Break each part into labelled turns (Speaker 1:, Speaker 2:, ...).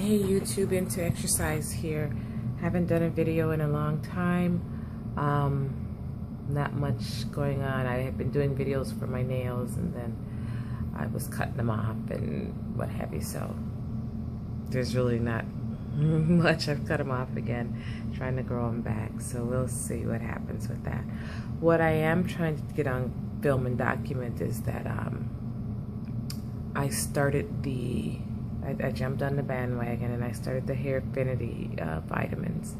Speaker 1: Hey YouTube, Into Exercise here. Haven't done a video in a long time. Not much going on. I have been doing videos for my nails and then I was cutting them off and what have you, so there's really not much. I've cut them off again, trying to grow them back, so we'll see what happens with that. What I am trying to get on film and document is that I started I jumped on the bandwagon and I started the Hairfinity vitamins.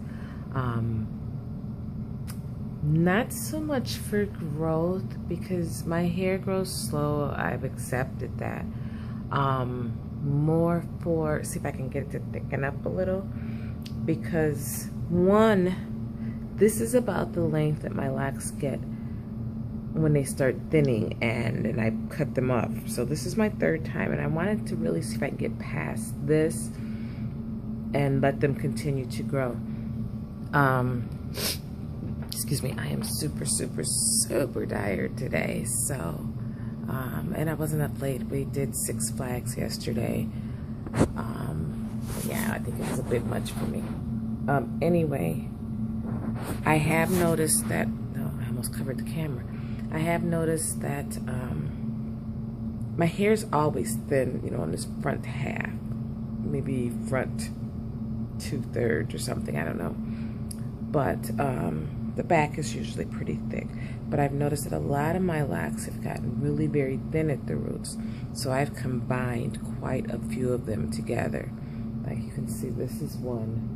Speaker 1: Not so much for growth because my hair grows slow. I've accepted that. More for, see if I can get it to thicken up a little, because one, this is about the length that my locks get when they start thinning, and I cut them off. So this is my third time, and I wanted to really see if I can get past this and let them continue to grow. Excuse me, I am super tired today, so and I wasn't up late. We did Six Flags yesterday. Yeah, I think it was a bit much for me. Anyway, I have noticed that, no, I almost covered the camera. I have noticed that my hair's always thin, you know, on this front half, maybe front 2/3 or something, I don't know. But the back is usually pretty thick. But I've noticed that a lot of my locks have gotten really very thin at the roots. So I've combined quite a few of them together. Like you can see, this is one.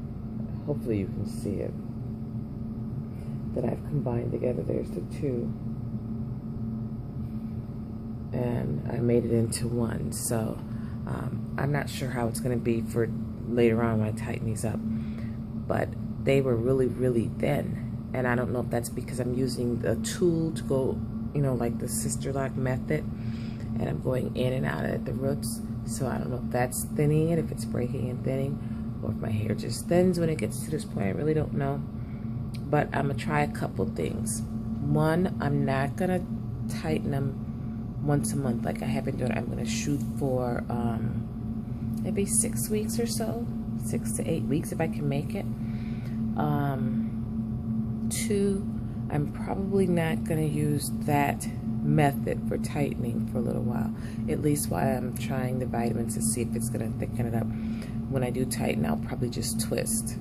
Speaker 1: Hopefully you can see it. That I've combined together. There's the two. And I made it into one. So I'm not sure how it's going to be for later on when I tighten these up. But they were really thin. And I don't know if that's because I'm using a tool to go, you know, like the sister lock method, and I'm going in and out at the roots. So I don't know if that's thinning it, if it's breaking and thinning, or if my hair just thins when it gets to this point. I really don't know. But I'm going to try a couple things. One, I'm not going to tighten them once a month like I have been doing. I'm going to shoot for maybe 6 weeks or so, 6 to 8 weeks if I can make it. Two, I'm probably not going to use that method for tightening for a little while, at least while I'm trying the vitamins to see if it's going to thicken it up. When I do tighten, I'll probably just twist,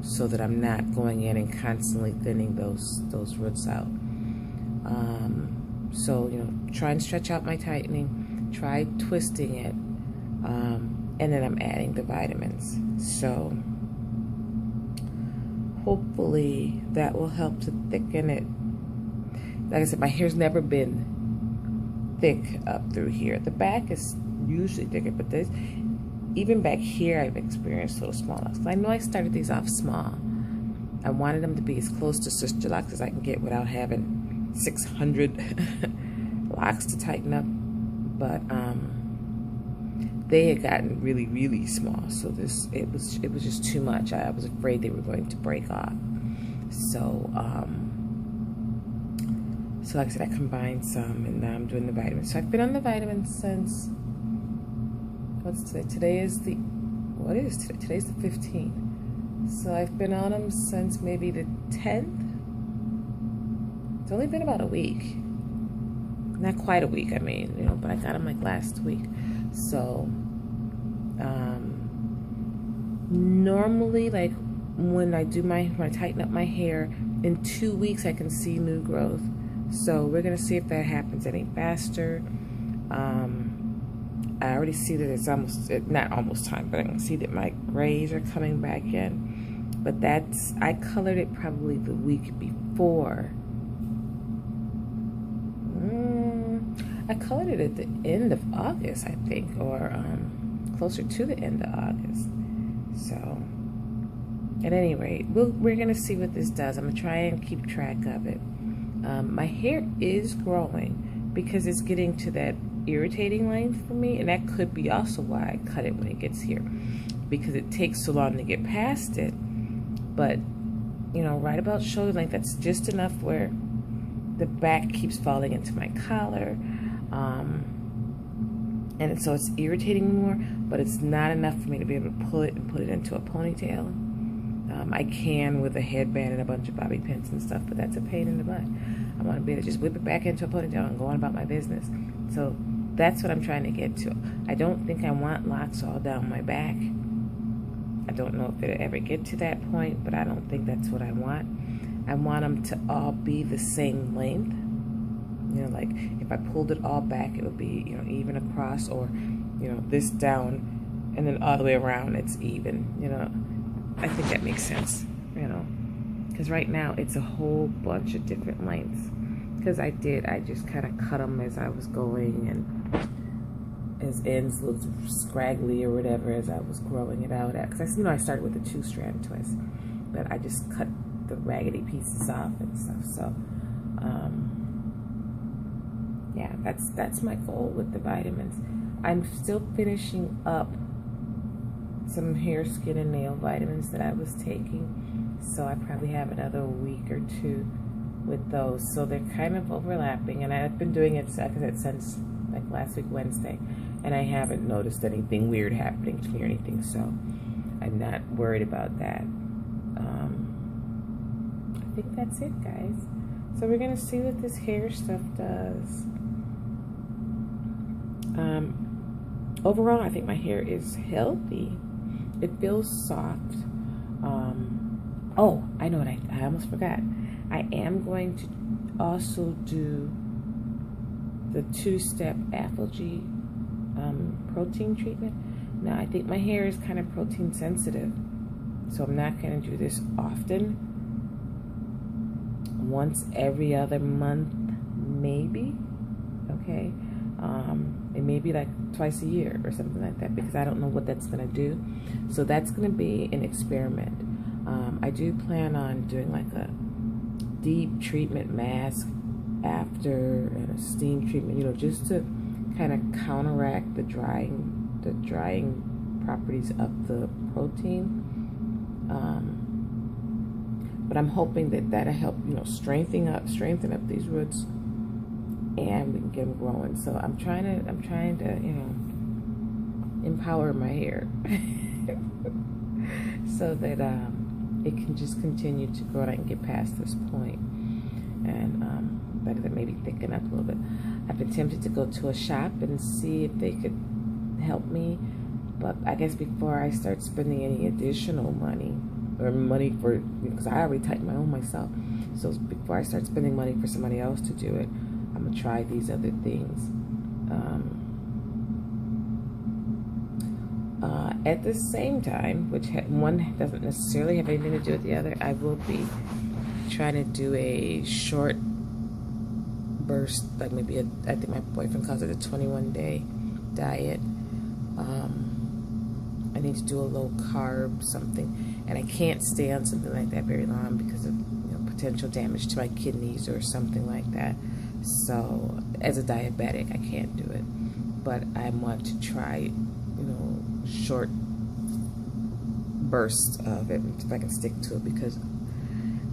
Speaker 1: so that I'm not going in and constantly thinning those roots out. So, you know, try and stretch out my tightening, try twisting it, and then I'm adding the vitamins. So hopefully that will help to thicken it. Like I said, my hair's never been thick up through here. The back is usually thicker, but this, even back here, I've experienced little small locks. I know I started these off small. I wanted them to be as close to sister locks as I can get without having 600 locks to tighten up. But they had gotten really small, so it was just too much. I was afraid they were going to break off. So so like I said, I combined some, and now I'm doing the vitamins. So I've been on the vitamins since, what's today? Today is the, what is today? Today's the 15th. So I've been on them since maybe the 10th. It's only been about a week. Not quite a week, I mean, you know, but I got them like last week. So normally, like when I tighten up my hair, in 2 weeks I can see new growth. So we're gonna see if that happens any faster. I already see that it's not almost time, but I can see that my grays are coming back in. But I colored it probably the week before. I colored it at the end of August, I think, or closer to the end of August. So, at any rate, we're going to see what this does. I'm going to try and keep track of it. My hair is growing because it's getting to that irritating length for me, and that could be also why I cut it when it gets here, because it takes so long to get past it. But, you know, right about shoulder length, that's just enough where the back keeps falling into my collar. and so it's irritating me more, but it's not enough for me to be able to pull it and put it into a ponytail. I can with a headband and a bunch of bobby pins and stuff, but that's a pain in the butt. I want to be able to just whip it back into a ponytail and go on about my business. So that's what I'm trying to get to. I don't think I want locks all down my back. I don't know if it'll ever get to that point, but I don't think that's what I want. I want them to all be the same length. You know, like if I pulled it all back, it would be, you know, even across, or, you know, this down and then all the way around, it's even, you know. I think that makes sense, you know, because right now it's a whole bunch of different lengths. Because I just kind of cut them as I was going, and as ends looked scraggly or whatever as I was growing it out at. Because I started with a 2-strand twist, but I just cut the raggedy pieces off and stuff. So, yeah, that's my goal with the vitamins. I'm still finishing up some hair, skin, and nail vitamins that I was taking, so I probably have another week or 2 with those. So they're kind of overlapping, and I've been doing it, like I said, since like last week Wednesday, and I haven't noticed anything weird happening to me or anything, so I'm not worried about that. I think that's it, guys. So we're gonna see what this hair stuff does. Overall, I think my hair is healthy. It feels soft. Oh, I know what I almost forgot. I am going to also do the 2-step Apogee protein treatment. Now, I think my hair is kind of protein sensitive, so I'm not going to do this often. Once every other month, maybe. Okay. It may be like twice a year or something like that, because I don't know what that's going to do. So that's going to be an experiment. I do plan on doing like a deep treatment mask after, and a steam treatment, you know, just to kind of counteract the drying properties of the protein. But I'm hoping that that'll help, you know, strengthen up these roots, and we can get them growing. So I'm trying to, you know, empower my hair so that it can just continue to grow, and I can get past this point, and better than maybe thicken up a little bit. I've been tempted to go to a shop and see if they could help me, but I guess before I start spending any additional money, or money for, because I already typed my own myself, so before I start spending money for somebody else to do it, I'm gonna try these other things. At the same time, which one doesn't necessarily have anything to do with the other, I will be trying to do a short burst, like maybe I think my boyfriend calls it a 21-day diet. I need to do a low-carb something, and I can't stay on something like that very long because of, you know, potential damage to my kidneys or something like that. So as a diabetic, I can't do it, but I want to try, you know, short bursts of it, if I can stick to it, because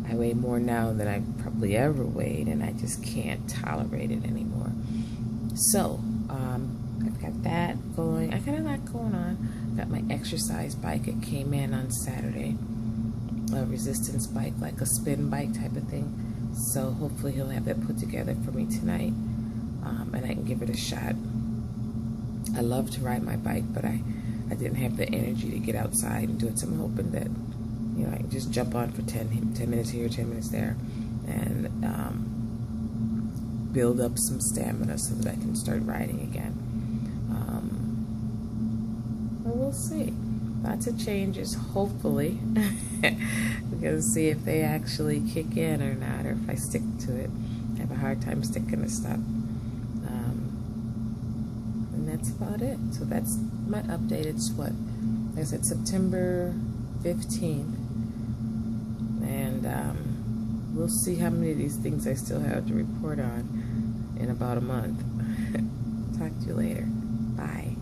Speaker 1: I weigh more now than I probably ever weighed, and I just can't tolerate it anymore. So I've got that going. I got a lot going on. Got my exercise bike. It came in on Saturday, a resistance bike, like a spin bike type of thing. So hopefully he'll have that put together for me tonight, and I can give it a shot. I love to ride my bike, but I didn't have the energy to get outside and do it, so I'm hoping that, you know, I can just jump on for 10 minutes here, 10 minutes there, and build up some stamina so that I can start riding again. But we'll see. Lots of changes, hopefully. We're going to see if they actually kick in or not, or if I stick to it. I have a hard time sticking to stuff. And that's about it. So that's my update. It's what? Like I said, September 15th. And we'll see how many of these things I still have to report on in about a month. Talk to you later. Bye.